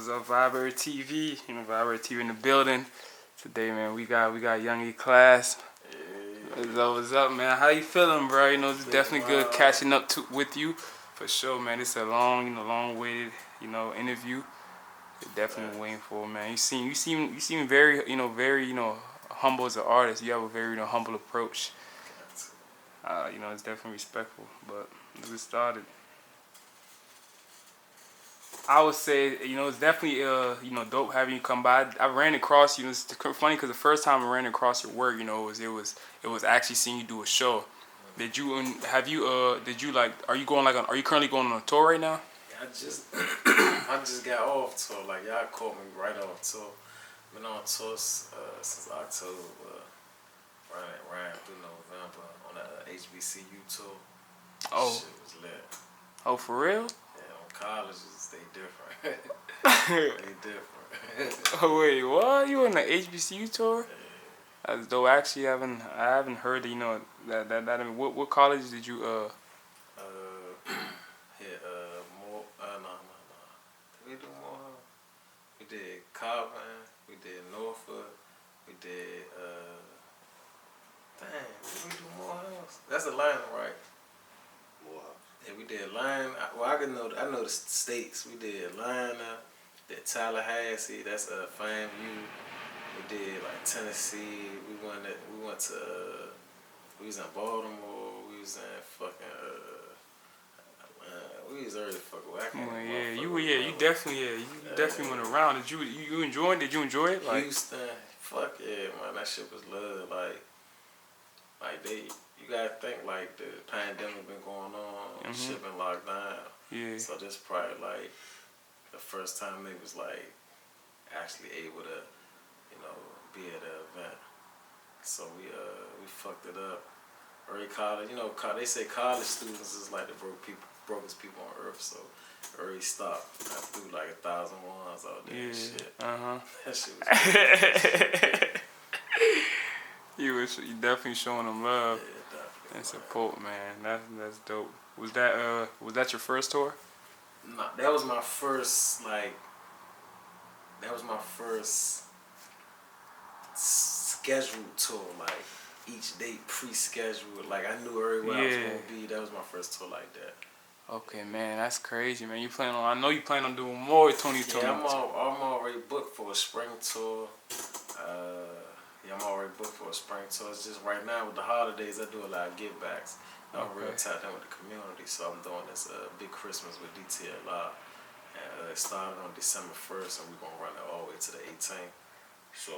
What's up, Viber TV? Viber TV in the building. Today, man, we got Young E Class. What's up, man? How you feeling, bro? It's definitely good catching up with you, for sure, man. It's a long-waited, interview. We're definitely waiting for, man. You seem very, very, humble as an artist. You have a very, humble approach. It's definitely respectful. But let's get started. I would say, it's definitely, dope having you come by. I ran across you. It's funny because the first time I ran across your work, it was actually seeing you do a show. Did you are you currently going on a tour right now? Yeah, I just got off tour. Like, y'all caught me right off tour. Been on tour since October, ran through November on the Hbcu tour. Oh. Shit was lit. Oh, for real? Yeah, on colleges, they different. They different. Oh, wait, what? You on the HBCU tour? Yeah. That's dope. Actually, I haven't heard, that what college did you, No. Did we do more? We did Calvin, we did Norfolk, we did, did we do Morehouse? That's Atlanta, right? Morehouse. Yeah, we did Atlanta. Well, I know the states. We did Atlanta, did Tallahassee, that's FAMU. We did like Tennessee. We was in Baltimore. We was in fucking we was already fucking you definitely went around. Did you enjoy it? Did you enjoy it? Like Houston, fuck yeah, man, that shit was love. You gotta think like the pandemic been going on, shit been locked down. Yeah. So this probably like the first time they was like actually able to, be at the event. So we fucked it up. Early college, they say college students is like the brokest people on earth. So early stopped. I threw like 1,000 ones out there and shit. That shit was You definitely showing them love. Yeah, definitely. And support, man. That's dope. Was that your first tour? No, that was my first scheduled tour, like each date pre-scheduled. Like I knew everywhere I was gonna be. That was my first tour like that. Okay, man, that's crazy, man. I know you plan on doing more 2020. Yeah, I'm already booked for a spring tour. I'm already booked for a spring tour. It's just right now with the holidays, I do a lot of give backs. I'm real tapped in with the community, so I'm doing this big Christmas with DTLI. And it started on December 1st, and we're gonna run it all the way to the 18th. So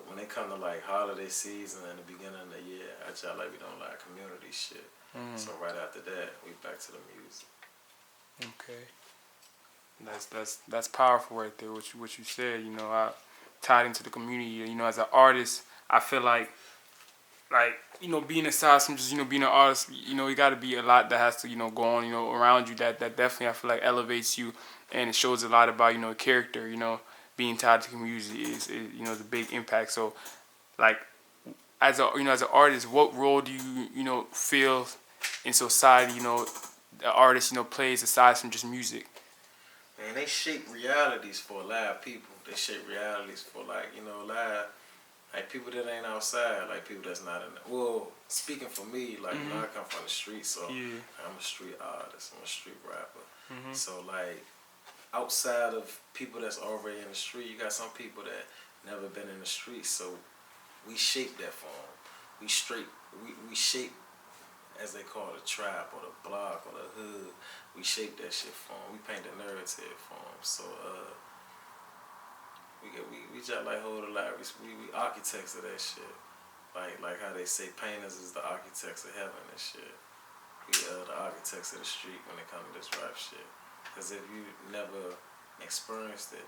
when they come to like holiday season and the beginning of the year, I try like we don't like community shit. So right after that, we back to the music. Okay. That's powerful right there. What you said. I tied into the community. As an artist, I feel like being aside from just being an artist, you got to be a lot that has to go on around you that definitely I feel like elevates you, and it shows a lot about character. Being tied to community is a big impact. So like as an artist, what role do you feel in society the artist plays aside from just music? Man, they shape realities for a lot of people. They shape realities for a lot like people that ain't outside, like people that's not in the, well, speaking for me, like I come from the street, so I'm a street artist, I'm a street rapper. So like outside of people that's already in the street, you got some people that never been in the street, so we shape that for them. We shape, as they call it, the trap or the block or the hood. We shape that shit for them. We paint the narrative for them. So we just like hold a lot. We architects of that shit. Like how they say painters is the architects of heaven and shit. We the architects of the street when it comes to this rap shit. Cause if you never experienced it,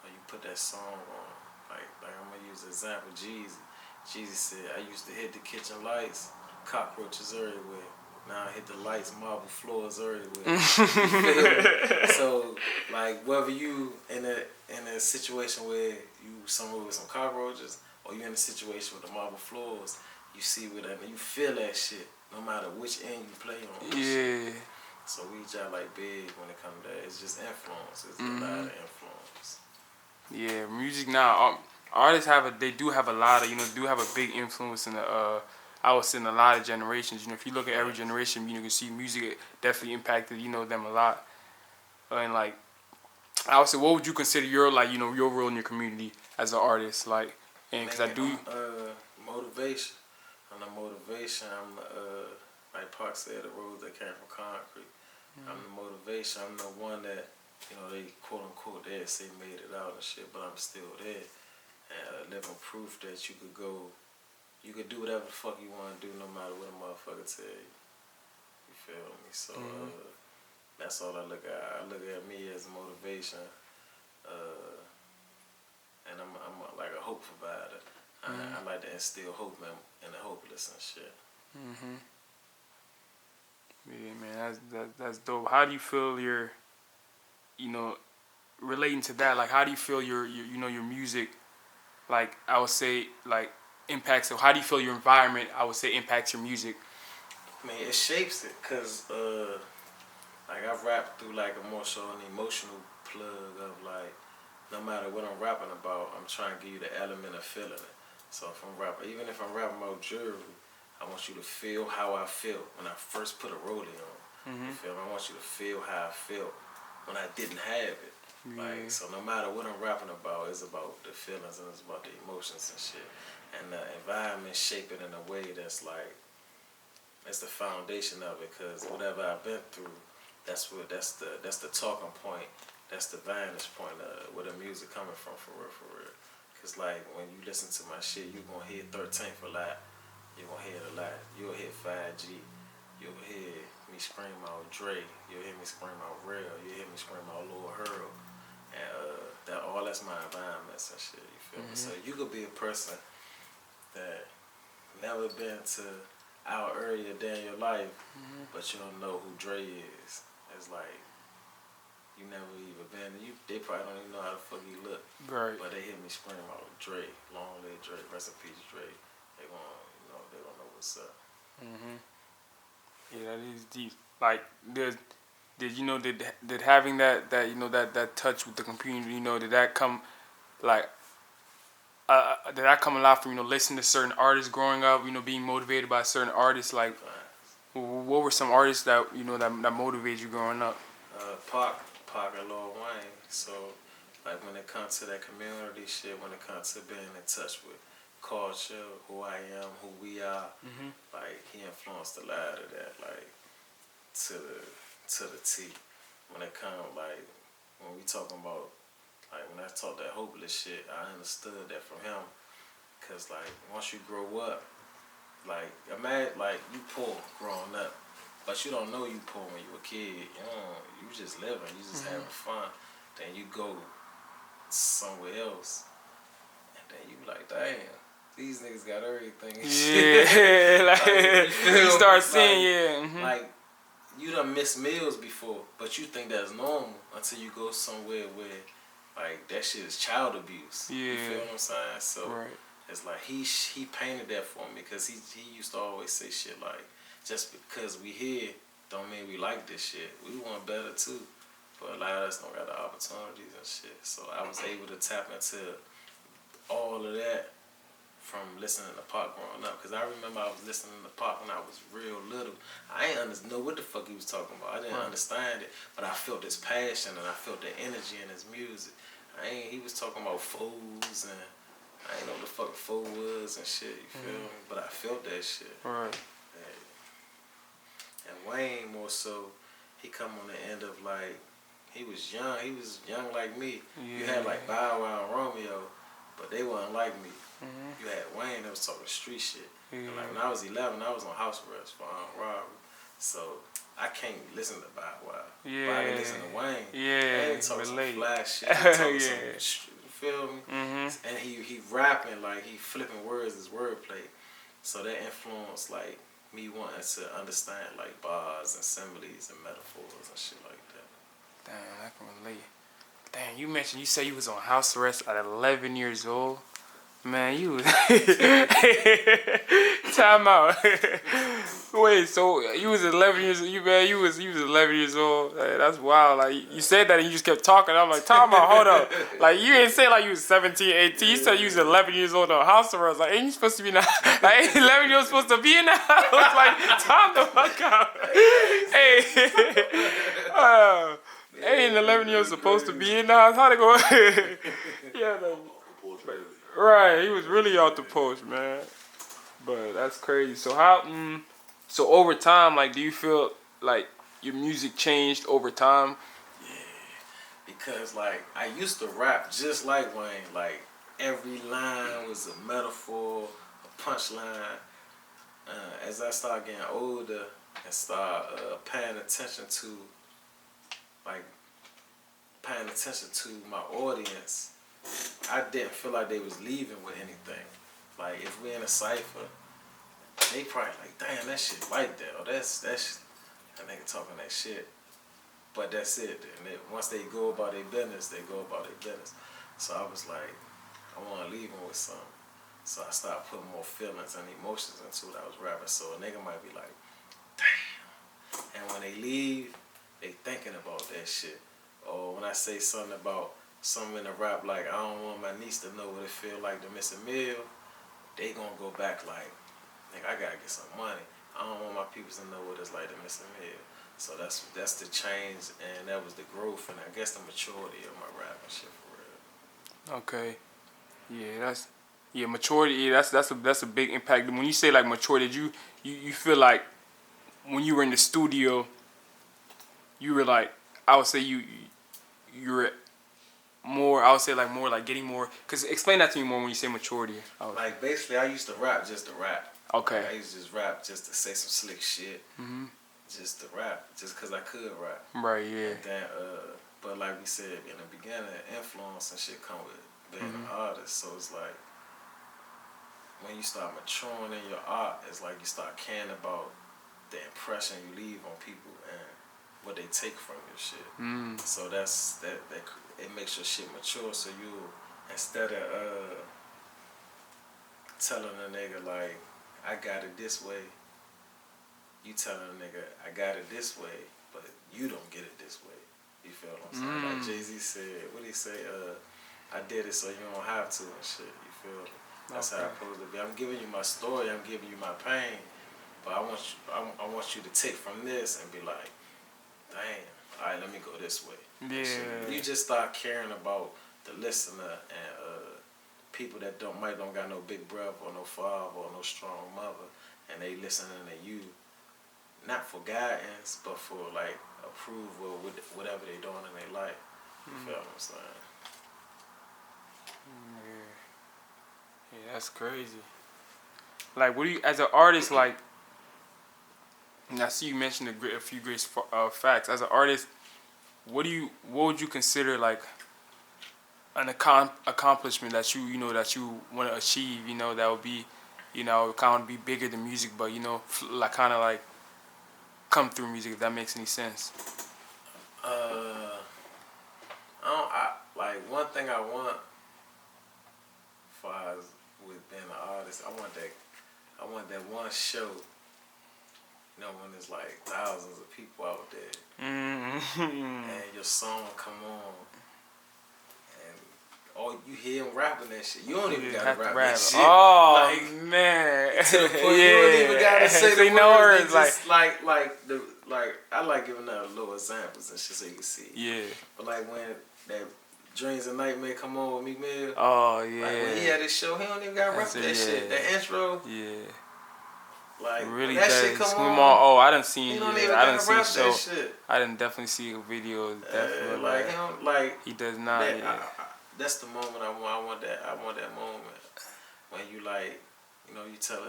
or you put that song on, like I'm gonna use the example Jeezy. Jeezy said, I used to hit the kitchen lights, cockroaches everywhere. Now I hit the lights, marble floors everywhere. So like whether you in a situation where you somewhere with some cockroaches, or you in a situation with the marble floors, you see with that, you feel that shit no matter which end you play on. Yeah. So we just like big when it comes to that. It's just influence. It's a lot Mm-hmm. of influence. Yeah, music now. Artists they do have a lot of, do have a big influence in the, I would say in a lot of generations. If you look at every Facts. generation, you can see music definitely impacted, them a lot. And like, I would say, what would you consider your like, your role in your community as an artist, like, and because I Man, do. motivation. I'm the motivation. I'm the like Park said, the roads that came from concrete. I'm the motivation. I'm the one that they quote unquote they say made it out and shit, but I'm still there. And living proof that you could do whatever the fuck you want to do, no matter what a motherfucker tell you. You feel me? So that's all I look at. I look at me as motivation, and I'm like a hope provider. I like to instill hope in the hopeless and shit. Mm-hmm. Yeah, man, that's dope. How do you feel you know, relating to that? Like, how do you feel your music, like, I would say, like, impacts, so how do you feel your environment, I would say, impacts your music? I mean, it shapes it, cause like I rap through like a more so an emotional plug of like, no matter what I'm rapping about, I'm trying to give you the element of feeling it. So if I'm rapping, even if I'm rapping about jewelry, I want you to feel how I felt when I first put a rollie on. You Mm-hmm. feel me? I want you to feel how I felt when I didn't have it. Like, Yeah. so no matter what I'm rapping about, it's about the feelings and it's about the emotions and shit. And the environment shape it in a way that's like, it's the foundation of it. Cause whatever I've been through, that's the talking point. That's the vantage point of where the music coming from for real, for real. Cause like when you listen to my shit, you gonna hear 13th a lot. You gonna hear it a lot. You'll hear 5G. You'll hear me scream out Dre. You'll hear me scream out Rail. You'll hear me scream out Lil Hurl. And that's my environments and shit. You feel me? So you could be a person that never been to our area day in your life, but you don't know who Dre is. It's like you never even been. They probably don't even know how the fuck he look. Right. But they hear me scream out Dre, long live Dre, rest in peace Dre. They gonna they don't know what's up. Mm-hmm. Yeah, that is deep. Like, did having that touch with the community, did that come, like, did that come a lot from, listening to certain artists growing up, being motivated by certain artists? Like, what were some artists that, that motivated you growing up? Pac and Lil Wayne. So, like when it comes to that community shit, when it comes to being in touch with culture, who I am, who we are, like he influenced a lot of that, like to the T. When it comes like when we talking about like when I talk that hopeless shit, I understood that from him. Cause like once you grow up, like imagine like you poor growing up. But you don't know you poor when you a kid. You just living. You just having fun. Then you go somewhere else, and then you be like, damn, these niggas got everything. And Yeah, like, you start seeing, yeah. Mm-hmm. Like you done missed meals before, but you think that's normal until you go somewhere where like that shit is child abuse. Yeah. You feel what I'm saying? So right. it's like he painted that for me because he used to always say shit like, just because we here don't mean we like this shit. We want better too. But a lot of us don't got the opportunities and shit. So I was able to tap into all of that from listening to Pac growing up. Because I remember I was listening to Pac when I was real little. I ain't know what the fuck he was talking about. I didn't understand it. But I felt his passion and I felt the energy in his music. He was talking about foes and I ain't know what the fuck foe was and shit, you feel me? But I felt that shit. Right. And Wayne more so, he come on the end of like, he was young like me. Yeah. You had like Bow Wow and Romeo, but they wasn't like me. You had Wayne that was talking street shit. Yeah. And like when I was 11, I was on house arrest for robbery. So I can't listen to Bow Wow. Yeah. But I can listen to Wayne. Yeah. He ain't talking some flash shit. He talking some, you feel me? And he rapping like he flipping words as wordplay. So that influenced like me wanting to understand like bars and similes and metaphors and shit like that. Damn, I can relate. Damn, you said you was on house arrest at 11 years old. Man, you was time out. Wait, so you was 11 years old? You was 11 years old. Hey, that's wild. Like you said that and you just kept talking. I'm like, time out, hold up. Like you didn't say like you was 17, 18. You said you was 11 years old on house arrest. Like ain't you supposed to be in the like ain't 11 years old supposed to be in the house? Like time the fuck out. Hey, ain't 11 years supposed to be in the house? How they go? Yeah, no. Right, he was really off the post, man. But that's crazy. So how? So over time, like, do you feel like your music changed over time? Because like I used to rap just like Wayne. Like every line was a metaphor, a punchline. As I start getting older and start paying attention to like paying attention to my audience, I didn't feel like they was leaving with anything. Like if we in a cipher, they probably like, damn, that shit like that, or that's that nigga talking that shit. But that's it. And once they go about their business, they go about their business. So I was like, I want to leave them with something. So I started putting more feelings and emotions into what I was rapping. So a nigga might be like, damn. And when they leave, they thinking about that shit. Or when I say something about something in the rap, like I don't want my niece to know what it feel like to miss a meal, they gonna go back like, nigga, I gotta get some money. I don't want my people to know what it's like to miss a meal. So that's the change, and that was the growth, and I guess the maturity of my rap and shit for real. Okay, maturity. Yeah, that's a big impact. When you say like maturity, did you feel like when you were in the studio, you were like, I would say you were more. I would say like more like getting more. Cause explain that to me more when you say maturity. Like basically, I used to rap just to rap. Okay. Like, I used to just rap just to say some slick shit. Just to rap, just cause I could rap. Right. Yeah. And then, but like we said in the beginning, influence and shit come with being an artist. So it's like when you start maturing in your art, it's like you start caring about the impression you leave on people and what they take from your shit. So that's that it makes your shit mature. So you, instead of telling a nigga like I got it this way, you telling a nigga I got it this way, but you don't get it this way. You feel what I'm saying? Like Jay-Z said, what he say? I did it so you don't have to and shit. You feel me? That's how it's supposed to be. I'm giving you my story. I'm giving you my pain, but I want you to take from this and be like, damn, all right, let me go this way. Yeah. So you just start caring about the listener and people that don't got no big brother or no father or no strong mother, and they listening to you, not for guidance, but for like approval with whatever they doing in their life. You feel what I'm saying? Yeah, that's crazy. Like, what do you, as an artist, like, and I see you mentioned a few great facts. As an artist, what would you consider like an accomplishment that that you want to achieve? That would be, kind of be bigger than music, but like kind of like come through music. If that makes any sense. Like one thing I want, far as with being an artist, I want that one show. When there's like thousands of people out there, and your song come on, and all you hear them rapping that shit. You don't even gotta rap that shit. Oh like, man! To the point you don't even gotta say the words. Just Like I like giving out little examples and shit so you can see. Yeah. But like when that Dreams and Nightmare come on with Meek Mill. Oh yeah. Like when he had his show, he don't even gotta rap that shit. That intro. Yeah. Like really that does. shit come on. Oh, I didn't see it. I didn't see show. Shit. I didn't definitely see a video. Definitely. Like him, like he does not. That's the moment I want. I want that moment when you like, you tell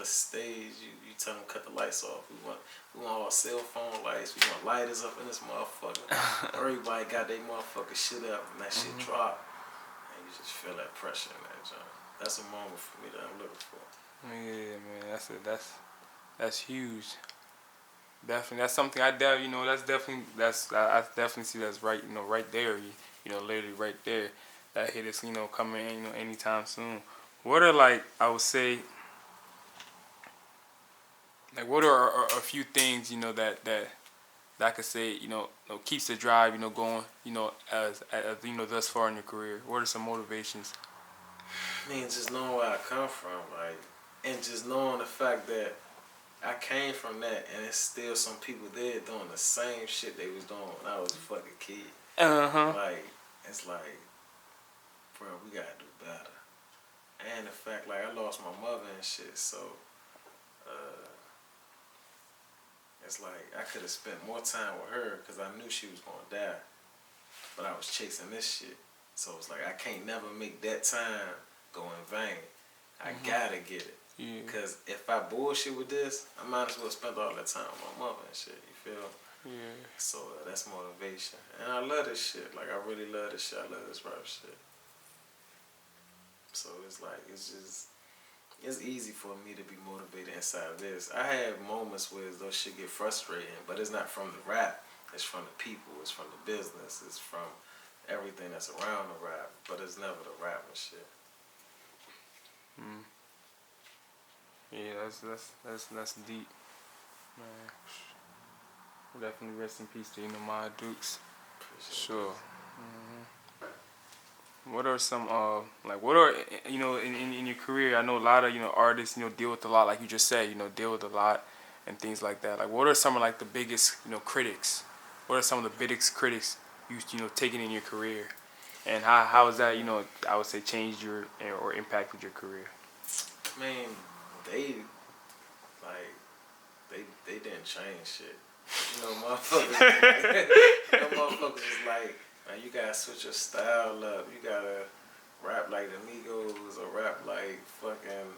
a stage, you tell them cut the lights off. We want all cell phone lights. We want lighters up in this motherfucker. Everybody got their motherfucking shit up and that shit drop, and you just feel that pressure in that joint. That's a moment for me that I'm looking for. Yeah, man, that's huge. Definitely, that's something I definitely see that's right, right there, literally right there. That hit is, coming in, anytime soon. what are like I would say like what are a few things that I could say keeps the drive going as thus far in your career? What are some motivations? I mean, just knowing where I come from, like, and just knowing the fact that I came from that, and it's still some people there doing the same shit they was doing when I was a fucking kid. Uh-huh. Like, it's like, bro, we gotta do better. And the fact, like, I lost my mother and shit, so uh, it's like I could have spent more time with her because I knew she was gonna die, but I was chasing this shit. So it's like I can't never make that time go in vain. I gotta get it. Yeah. Because if I bullshit with this, I might as well spend all that time with my mother and shit. You feel? Yeah. So that's motivation. And I love this shit. Like, I really love this shit. I love this rap shit. So it's like, it's easy for me to be motivated inside of this. I have moments where those shit get frustrating, but it's not from the rap. It's from the people. It's from the business. It's from everything that's around the rap. But it's never the rap and shit. Mm. Yeah, that's deep, man. Definitely rest in peace to Maya Dukes. Sure. What are some what are in your career? I know a lot of artists deal with a lot, like you just said, deal with a lot and things like that. Like, what are some of like the biggest critics? What are some of the biggest critics you taken in your career, and how has that I would say changed your or impacted your career? I mean, they like they didn't change shit. Motherfuckers. Motherfuckers is like, man, you gotta switch your style up. You gotta rap like the Migos, or rap like fucking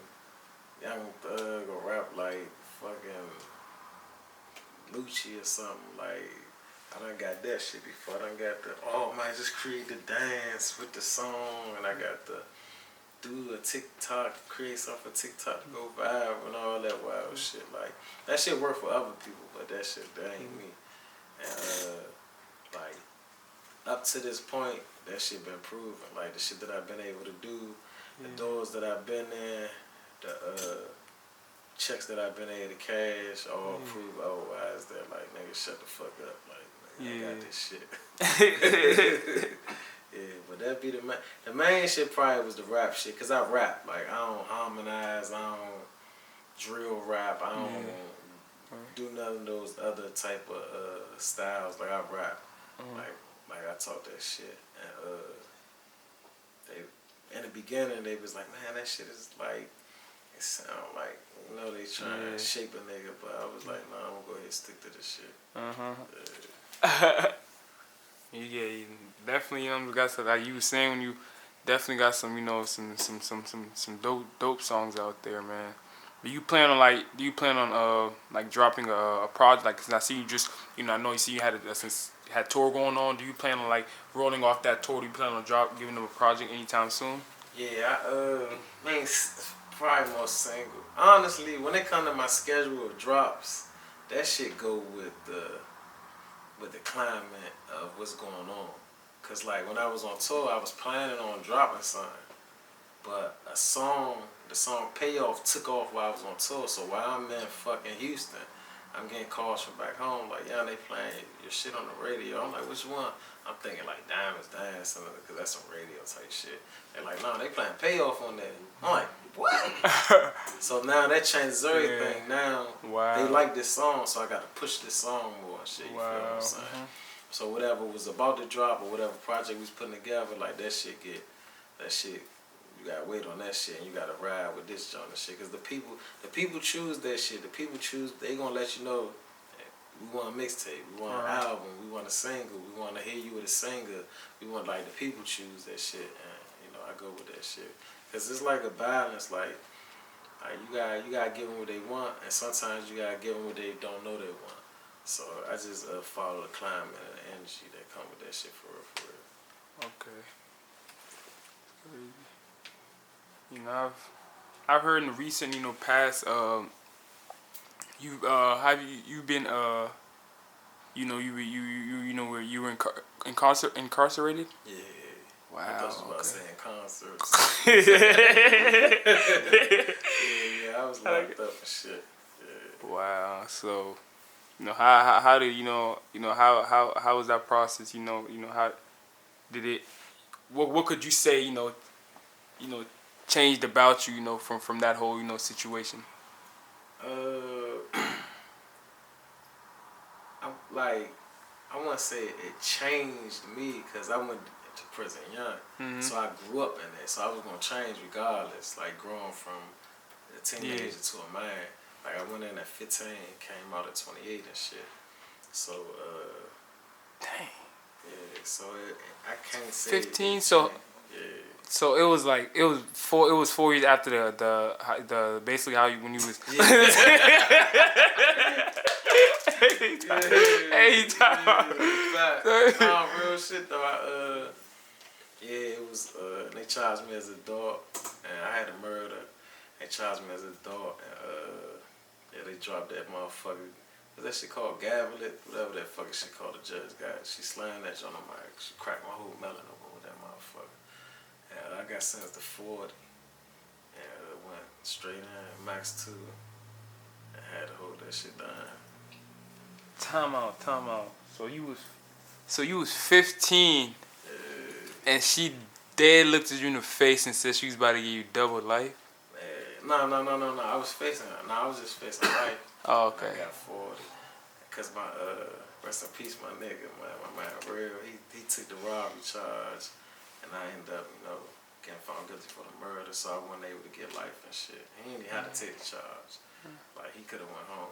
Young Thug, or rap like fucking Lucci or something. Like, I done got that shit before. I done got man, just create the dance with the song, and I got the do a TikTok, create something for TikTok to go viral and all that wild shit. Like, that shit work for other people, but that ain't me. And like, up to this point, that shit been proven. Like, the shit that I've been able to do, the doors that I've been in, the checks that I've been able to cash, all prove otherwise. That like, nigga, shut the fuck up. Like, nigga, I got this shit. Yeah, but that be the main shit probably was the rap shit, cause I rap. Like, I don't harmonize, I don't drill rap, I don't do none of those other type of styles. Like, I rap. Like I talk that shit. And they in the beginning they was like, man, that shit is like, it sound like they trying to shape a nigga, but I was like, nah, I'm gonna go ahead and stick to this shit. Yeah, you definitely got some, like you were saying, when you definitely got some some dope songs out there, man. But do you plan on like dropping a project? Like, 'cause I see you just I know you see you had tour going on. Do you plan on like rolling off that tour? Do you plan on giving them a project anytime soon? Yeah, I mean, probably more single. Honestly, when it comes to my schedule of drops, that shit go with the climate of what's going on. Cause like when I was on tour, I was planning on dropping something, but the song Payoff took off while I was on tour. So while I'm in fucking Houston, I'm getting calls from back home like, yeah, they playing your shit on the radio. I'm like, which one? I'm thinking like Diamonds Dance, cause that's some radio type shit. They're like, no, they playing Payoff on that. I'm like, what? So now that changes everything. Yeah. Now they like this song, so I got to push this song more and shit. You feel what I'm saying? So whatever was about to drop or whatever project we was putting together, like that shit, you gotta wait on that shit, and you gotta ride with this joint and shit. Cause the people choose that shit. The people choose. They gonna let you know. We want a mixtape. We want an album. We want a single. We want to hear you with a singer. We want, like, the people choose that shit, and I go with that shit. Cause it's like a balance. Like you gotta give them what they want, and sometimes you gotta give them what they don't know they want. So I just follow the climate and the energy that come with that shit for real. Okay. I've heard in the recent past you been where you were incarcerated? Yeah. I thought you Wow. was about to Okay. say in concerts. Yeah, I was locked up and shit. Yeah. Wow. So, how did how was that process? How did it? What could you say? You know, changed about you? From that whole situation. Uh, I'm like, I want to say it changed me because I went to prison young. Mhm. So I grew up in it. So I was going to change regardless. Like growing from a Yeah. teenager to a man. Like I went in at 15, came out at 28 and shit. So, Dang. yeah, so I can't say it 15. So changed. Yeah. so it was like it was 4 years after the basically how you when you was. Yeah. Hey, time. Fact. Real shit though. Yeah, it was. They charged me as a dog, and I had a murder. They charged me as a dog, and yeah, they dropped that motherfucker. What's that shit called? Gavel it, whatever that fucking shit called. The judge got. She slammed that joint on my. She cracked my whole melon open with that motherfucker. And I got sentenced to 40, and went straight in max 2. And had to hold that shit down. Time out. So you was 15, and she dead looked at you in the face and said she was about to give you double life. No. I was facing. No, I was just facing life. Oh, And okay. I got 40. Cause my rest in peace, my nigga, my man, real. He took the robbery charge, and I ended up, getting found guilty for the murder. So I wasn't able to get life and shit. He ain't even had to take the charge. Like he could have went home.